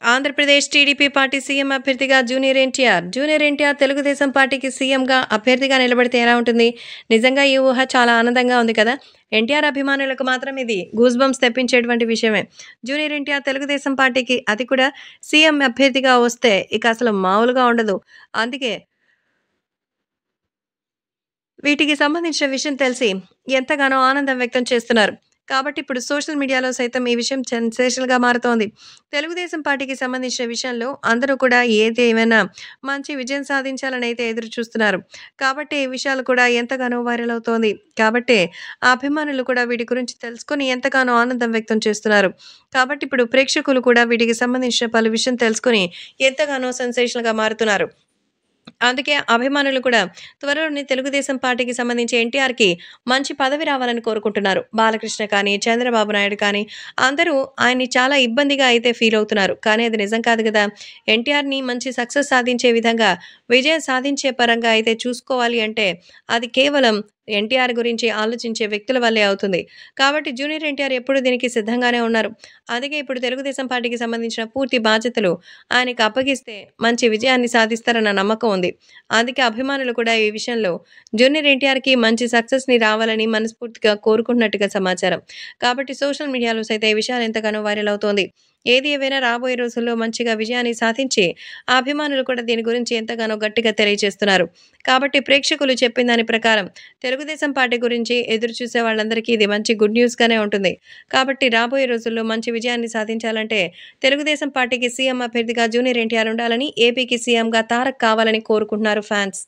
Andhra Pradesh TDP party CM అభ్యర్థిగా junior NTR Telugu Desam పార్టీకి సీఎంగా అభ్యర్థిగా నిలబడితే ఎలా ఉంటుంది? నిజంగా ఈ ఊహ చాలా ఆనందంగా ఉంది కదా! ఎన్టీఆర్ అభిమానులకు మాత్రం ఇది గూస్ బంప్స్ తెప్పించేటువంటి విషయమే. జూనియర్ ఎన్టీఆర్ తెలుగుదేశం పార్టీకి అది కూడా సీఎం అభ్యర్థిగా వస్తే ఇక అసలు మామూలుగా ఉండదు. అందుకే వీటికి సంబంధించిన విషయం తెలిసి ఎంతగానో ఆనందం వ్యక్తం చేస్తున్నారు. కాబట్టి ఇప్పుడు సోషల్ మీడియాలో సైతం ఈ విషయం సెన్సేషనల్‌గా మారుతోంది. తెలుగుదేశం పార్టీకి సంబంధించిన విషయంలో అందరూ కూడా ఏది ఏమైనా మంచి విజయం సాధించాలనైతే ఎదురు చూస్తున్నారు. కాబట్టి ఈ విషయాలు కూడా ఎంతగానో వైరల్ అవుతోంది. కాబట్టే ఆ అభిమానులు కూడా వీటి గురించి తెలుసుకొని ఎంతగానో ఆనందం వ్యక్తం చేస్తున్నారు. కాబట్టి ఇప్పుడు ప్రేక్షకులు కూడా వీటికి సంబంధించిన పలు విషయం తెలుసుకొని ఎంతగానో సెన్సేషనల్‌గా మారుతున్నారు. అందుకే అభిమానులు కూడా త్వరలోనే తెలుగుదేశం పార్టీకి సంబంధించి ఎన్టీఆర్‌కి మంచి పదవి రావాలని కోరుకుంటున్నారు. బాలకృష్ణ కానీ, చంద్రబాబు నాయుడు కానీ అందరూ ఆయన్ని చాలా ఇబ్బందిగా అయితే ఫీల్ అవుతున్నారు. కానీ అది నిజం కాదు గదా! ఎన్టీఆర్‌ని మంచి సక్సెస్ సాధించే విధంగా, విజయం సాధించే పరంగా అయితే చూసుకోవాలి అంటే అది కేవలం ఎన్టీఆర్ గురించి ఆలోచించే వ్యక్తుల వల్లే అవుతుంది. కాబట్టి జూనియర్ ఎన్టీఆర్ ఎప్పుడు దీనికి సిద్ధంగానే ఉన్నారు. అందుకే ఇప్పుడు తెలుగుదేశం పార్టీకి సంబంధించిన పూర్తి బాధ్యతలు ఆయనకి అప్పగిస్తే మంచి విజయాన్ని సాధిస్తారన్న నమ్మకం ఉంది. అందుకే అభిమానులు కూడా ఈ విషయంలో జూనియర్ ఎన్టీఆర్‌కి మంచి సక్సెస్‌ని రావాలని మనస్ఫూర్తిగా కోరుకుంటున్నట్టుగా సమాచారం. కాబట్టి సోషల్ మీడియాలో సైతం ఈ విషయాలు ఎంతగానో వైరల్ అవుతోంది. ఏది ఏవైనా రాబోయే రోజుల్లో మంచిగా విజయాన్ని సాధించి ఆ అభిమానులు కూడా దీని గురించి ఎంతగానో గట్టిగా తెలియజేస్తున్నారు. కాబట్టి ప్రేక్షకులు చెప్పిన దాని ప్రకారం తెలుగుదేశం పార్టీ గురించి ఎదురు చూసే వాళ్ళందరికీ ఇది మంచి గుడ్ న్యూస్‌గానే ఉంటుంది. కాబట్టి రాబోయే రోజుల్లో మంచి విజయాన్ని సాధించాలంటే తెలుగుదేశం పార్టీకి సీఎం అభ్యర్థిగా జూనియర్ ఎన్టీఆర్ ఉండాలని, ఏపీకి సీఎంగా తారక్ కావాలని కోరుకుంటున్నారు ఫ్యాన్స్.